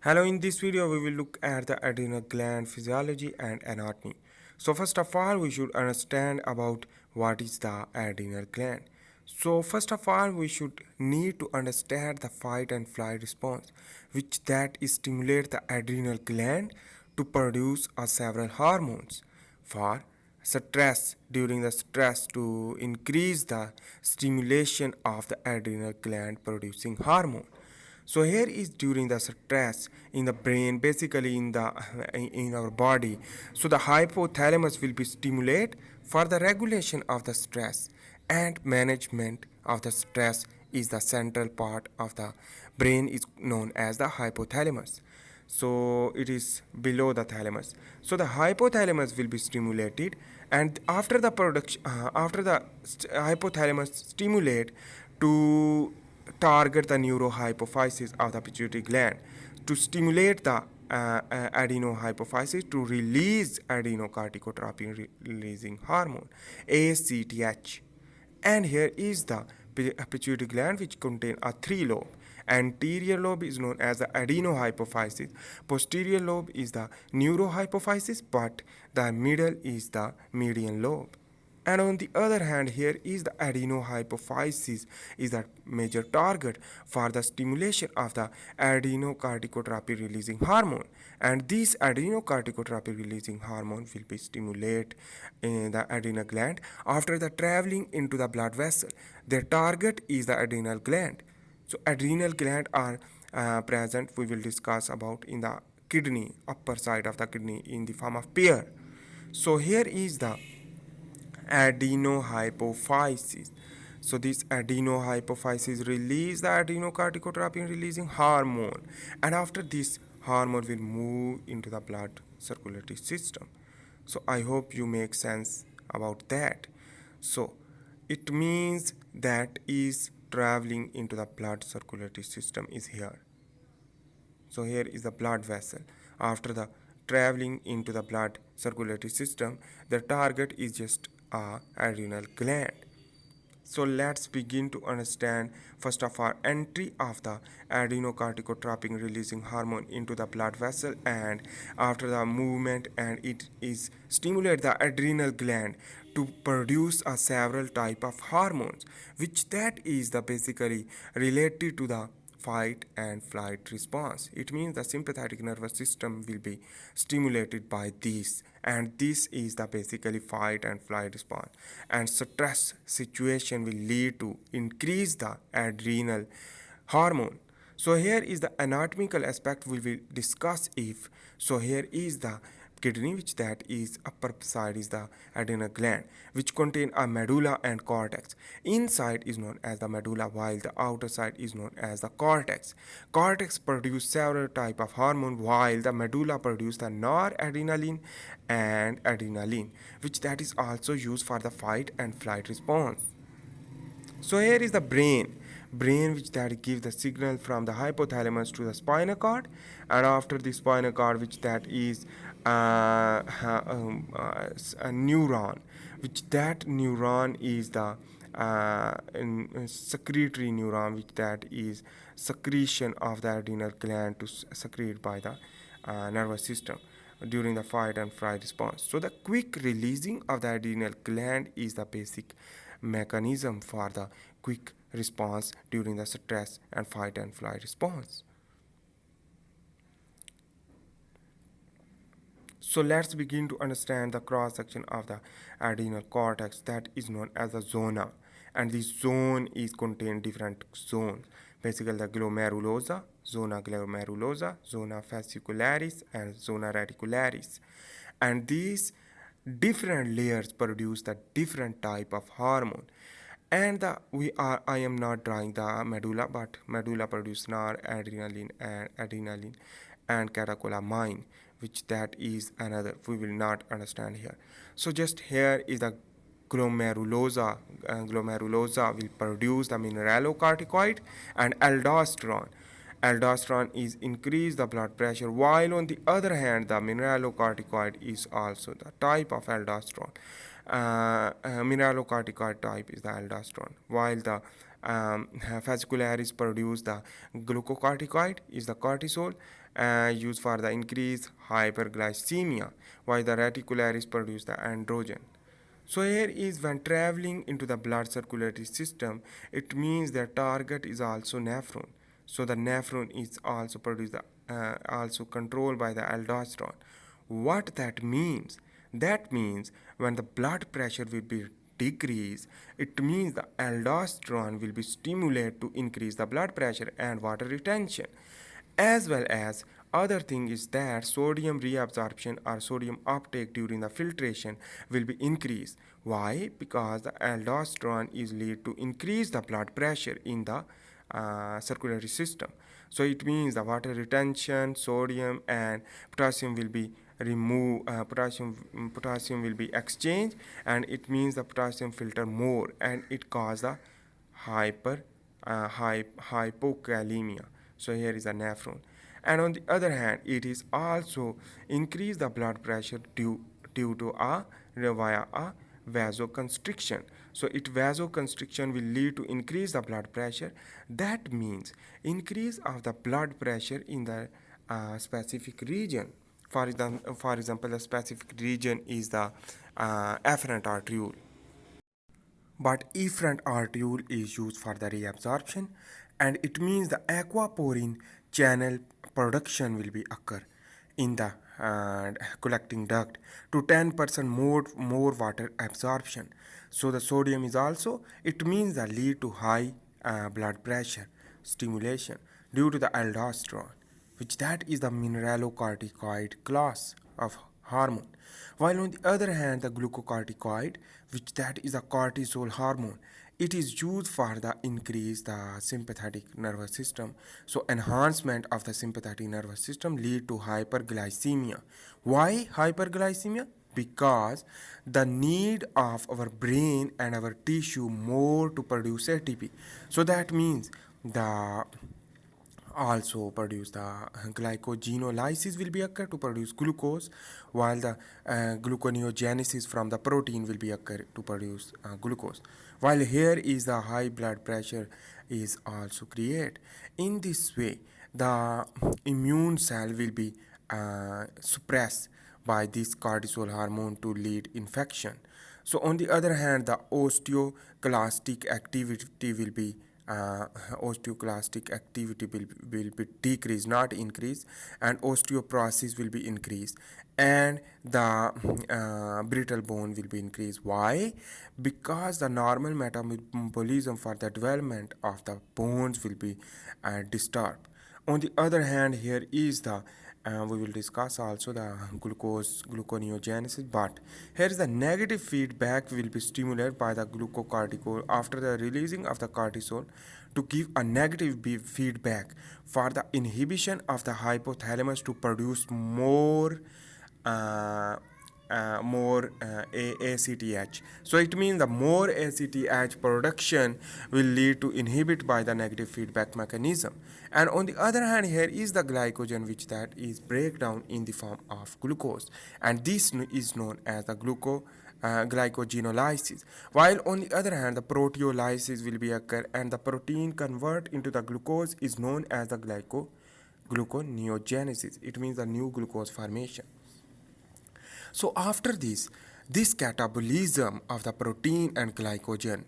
Hello, in this video we will look at the adrenal gland physiology and anatomy. So first of all we should understand about what is the adrenal gland. So first of all we should need to understand the fight and flight response which that is stimulate the adrenal gland to produce several hormones for stress during the stress to increase the stimulation of the adrenal gland producing hormone. So here is during the stress in the brain, basically in our body. So the hypothalamus will be stimulated for the regulation of the stress and management of the stress is the central part of the brain is known as the hypothalamus. So it is below the thalamus. So the hypothalamus will be stimulated, and after the production after the hypothalamus stimulate to target the neurohypophysis of the pituitary gland to stimulate the adenohypophysis to release adenocorticotropin releasing hormone ACTH. And here is the pituitary gland which contain a three lobe. Anterior lobe is known as the adenohypophysis, posterior lobe is the neurohypophysis, but the middle is the median lobe. And on the other hand, here is the adenohypophysis is the major target for the stimulation of the adenocorticotropin releasing hormone, and this adenocorticotropin releasing hormone will be stimulate in the adrenal gland after the traveling into the blood vessel. Their target is the adrenal gland. So adrenal gland are present, we will discuss about in the kidney, upper side of the kidney in the form of pear. So here is the adenohypophysis. So this adenohypophysis release the adenocorticotropin releasing hormone, and after this hormone will move into the blood circulatory system. So I hope you make sense about that. So it means that is traveling into the blood circulatory system is here. So here is the blood vessel. After the traveling into the blood circulatory system, the target is just a adrenal gland. So let's begin to understand first of all entry of the adenocorticotropin releasing hormone into the blood vessel, and after the movement and it is stimulate the adrenal gland to produce a several type of hormones which that is the basically related to the fight and flight response. It means the sympathetic nervous system will be stimulated by this, and this is the basically fight and flight response. And stress situation will lead to increase the adrenal hormone. So here is the anatomical aspect we will discuss if. So here is the kidney which that is upper side is the adrenal gland which contain a medulla and cortex. Inside is known as the medulla while the outer side is known as the cortex. Cortex produce several type of hormone while the medulla produce the noradrenaline and adrenaline which that is also used for the fight and flight response. So here is the brain which that gives the signal from the hypothalamus to the spinal cord, and after the spinal cord which that is a neuron, which that neuron is the secretory neuron which that is secretion of the adrenal gland to secrete by the nervous system during the fight and flight response. So the quick releasing of the adrenal gland is the basic mechanism for the quick response during the stress and fight and flight response. So let's begin to understand the cross section of the adrenal cortex that is known as the zona, and this zone is contained different zones, basically the zona glomerulosa, zona fascicularis, and zona reticularis, and these different layers produce the different type of hormone. And I am not drawing the medulla, but medulla produce noradrenaline and adrenaline and catecholamine, which that is another we will not understand here. So just here is the glomerulosa. Glomerulosa will produce the mineralocorticoid and aldosterone. Aldosterone is increase the blood pressure, while on the other hand the mineralocorticoid is also the type of aldosterone. Mineralocorticoid type is the aldosterone, while the fascicularis produce the glucocorticoid is the cortisol, used for the increased hyperglycemia, while the reticularis produce the androgen. So here is when traveling into the blood circulatory system, it means the target is also nephron. So the nephron is also produced, also controlled by the aldosterone. What that means? That means when the blood pressure will be decreased, it means the aldosterone will be stimulated to increase the blood pressure and water retention, as well as other thing is that sodium reabsorption or sodium uptake during the filtration will be increased. Why? Because the aldosterone is lead to increase the blood pressure in the circulatory system. So it means the water retention, sodium and potassium will be removed, potassium will be exchanged, and it means the potassium filter more, and it cause the hypokalemia. So here is a nephron. And on the other hand, it is also increase the blood pressure due to a via a vasoconstriction. So it vasoconstriction will lead to increase the blood pressure. That means increase of the blood pressure in the specific region. For example, the specific region is the afferent arteriole. But efferent arteriole is used for the reabsorption, and it means the aquaporine channel production will be occur in the collecting duct to 10% more water absorption. So the sodium is also, it means the lead to high blood pressure stimulation due to the aldosterone, which that is the mineralocorticoid class of hormone. While on the other hand, the glucocorticoid, which that is a cortisol hormone, it is used for the increase the sympathetic nervous system. So enhancement of the sympathetic nervous system lead to hyperglycemia. Why hyperglycemia? Because the need of our brain and our tissue more to produce ATP. So that means the also produce the glycogenolysis will be occur to produce glucose, while the gluconeogenesis from the protein will be occur to produce glucose, while here is the high blood pressure is also create. In this way the immune cell will be suppressed by this cortisol hormone to lead infection. So on the other hand, the osteoclastic activity will be osteoclastic activity will be decreased, not increased, and osteoporosis will be increased, and the brittle bone will be increased. Why? Because the normal metabolism for the development of the bones will be disturbed. On the other hand, here is the we will discuss also the gluconeogenesis, but here is the negative feedback will be stimulated by the glucocorticoid after the releasing of the cortisol to give a negative feedback for the inhibition of the hypothalamus to produce more ACTH. So it means the more ACTH production will lead to inhibit by the negative feedback mechanism. And on the other hand, here is the glycogen, which that is breakdown in the form of glucose, and this is known as the glycogenolysis, while on the other hand the proteolysis will be occur, and the protein convert into the glucose is known as the gluconeogenesis. It means the new glucose formation. So after this catabolism of the protein and glycogen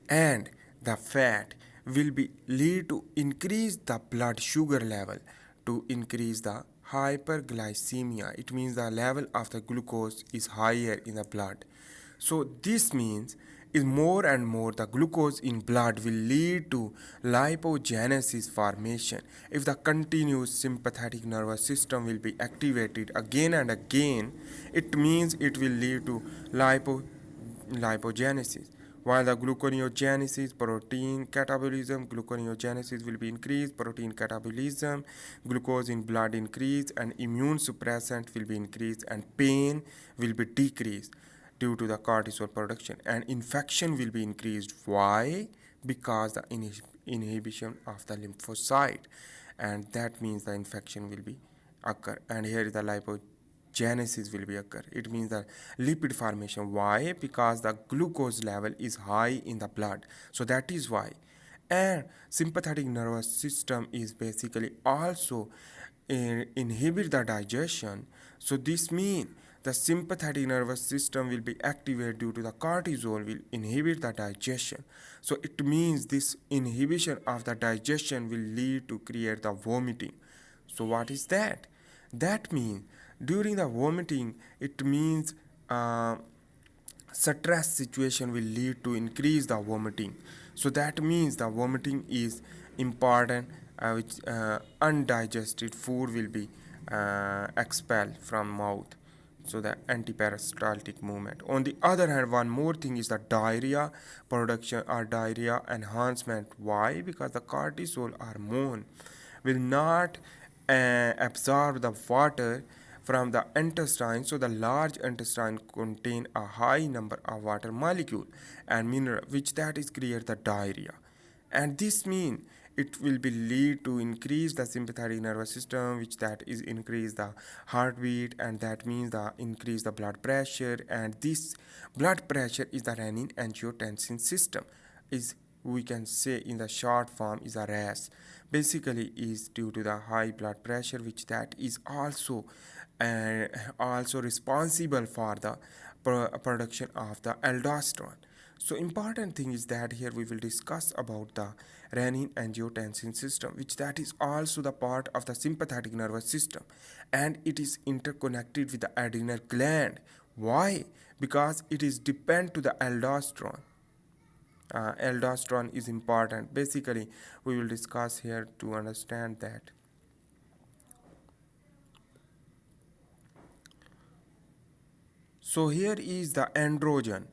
and the fat will be lead to increase the blood sugar level, to increase the hyperglycemia. It means the level of the glucose is higher in the blood. So this means is more and more the glucose in blood will lead to lipogenesis formation. If the continuous sympathetic nervous system will be activated again and again, it means it will lead to lipogenesis. While the gluconeogenesis, protein catabolism, gluconeogenesis will be increased, protein catabolism, glucose in blood increase, and immune suppressant will be increased, and pain will be decreased due to the cortisol production, and infection will be increased. Why? Because the inhibition of the lymphocyte, and that means the infection will be occur, and here is the lipogenesis will be occur. It means the lipid formation. Why? Because the glucose level is high in the blood, so that is why. And sympathetic nervous system is basically also inhibit the digestion. So this means the sympathetic nervous system will be activated due to the cortisol will inhibit the digestion. So it means this inhibition of the digestion will lead to create the vomiting. So what is that? That means during the vomiting, it means stress situation will lead to increase the vomiting. So that means the vomiting is important, which undigested food will be expelled from mouth. So the antiperistaltic movement. On the other hand, one more thing is the diarrhea production or diarrhea enhancement. Why? Because the cortisol hormone will not absorb the water from the intestine. So the large intestine contain a high number of water molecule and mineral, which that is create the diarrhea. And this mean it will be lead to increase the sympathetic nervous system, which that is increase the heartbeat, and that means the increase the blood pressure. And this blood pressure is the renin angiotensin system, is we can say in the short form is a RAS. Basically is due to the high blood pressure, which that is uh, also responsible for the production of the aldosterone. So important thing is that here we will discuss about the renin angiotensin system, which that is also the part of the sympathetic nervous system, and it is interconnected with the adrenal gland. Why? Because it is depend to the aldosterone. Aldosterone is important. Basically, we will discuss here to understand that. So here is the androgen.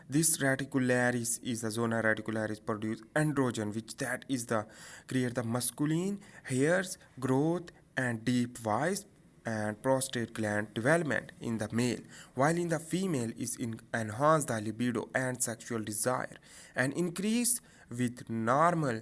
This reticularis is the zona reticularis produce androgen, which that is the create the masculine hairs growth and deep voice and prostate gland development in the male, while in the female is enhance the libido and sexual desire, and increase with normal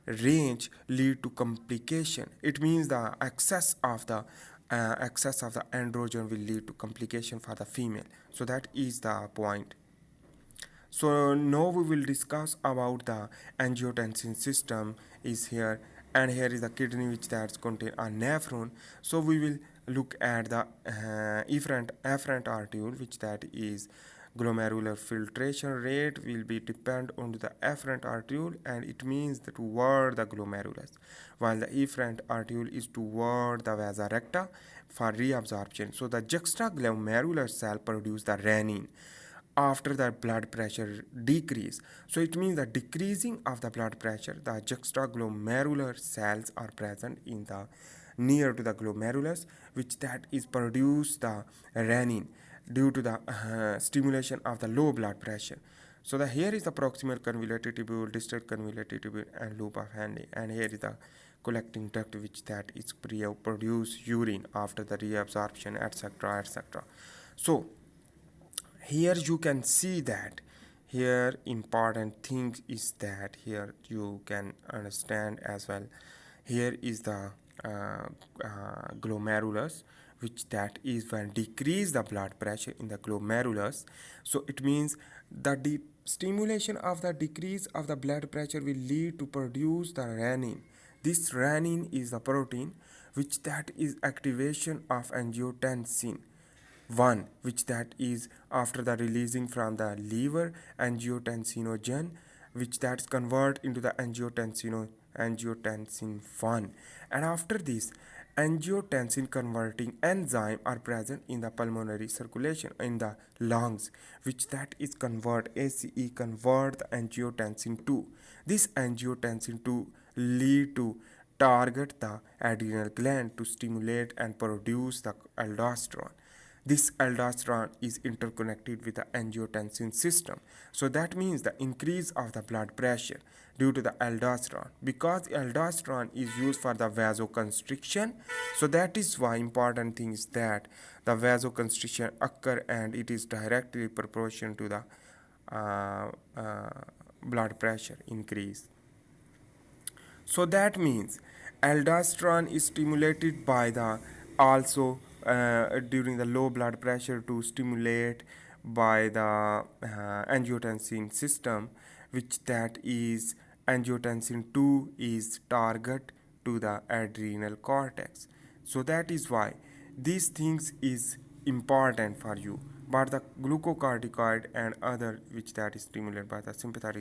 range lead to complication. It means the excess of the androgen will lead to complication for the female. So that is the point. So now we will discuss about the angiotensin system is here, and here is the kidney which that's contain a nephron. So we will look at the afferent arteriole, which that is glomerular filtration rate will be depend on the afferent arteriole, and it means that toward the glomerulus, while the efferent arteriole is toward the vasa recta for reabsorption. So the juxtaglomerular cell produce the renin after the blood pressure decrease. So it means the decreasing of the blood pressure, the juxtaglomerular cells are present in the near to the glomerulus, which that is produce the renin due to the stimulation of the low blood pressure. So the here is the proximal convoluted tubule, distal convoluted tubule, and loop of Henle, and here is the collecting duct, which that is produce urine after the reabsorption, etc., etc. So here you can see that here important thing is that here you can understand as well. Here is the glomerulus, which that is when decrease the blood pressure in the glomerulus. So it means the deep stimulation of the decrease of the blood pressure will lead to produce the renin. This renin is the protein which that is activation of angiotensin 1, which that is after the releasing from the liver angiotensinogen, which that's convert into the angiotensin 1, and after this angiotensin converting enzyme are present in the pulmonary circulation in the lungs, which that is convert ACE convert the angiotensin 2. This angiotensin 2 lead to target the adrenal gland to stimulate and produce the aldosterone. This aldosterone is interconnected with the angiotensin system. So that means the increase of the blood pressure due to the aldosterone. Because aldosterone is used for the vasoconstriction, so that is why important thing is that the vasoconstriction occur, and it is directly proportional to the blood pressure increase. So that means aldosterone is stimulated by the also during the low blood pressure to stimulate by the angiotensin system, which that is angiotensin 2 is target to the adrenal cortex. So that is why these things is important for you. But the glucocorticoid and other which that is stimulated by the sympathetic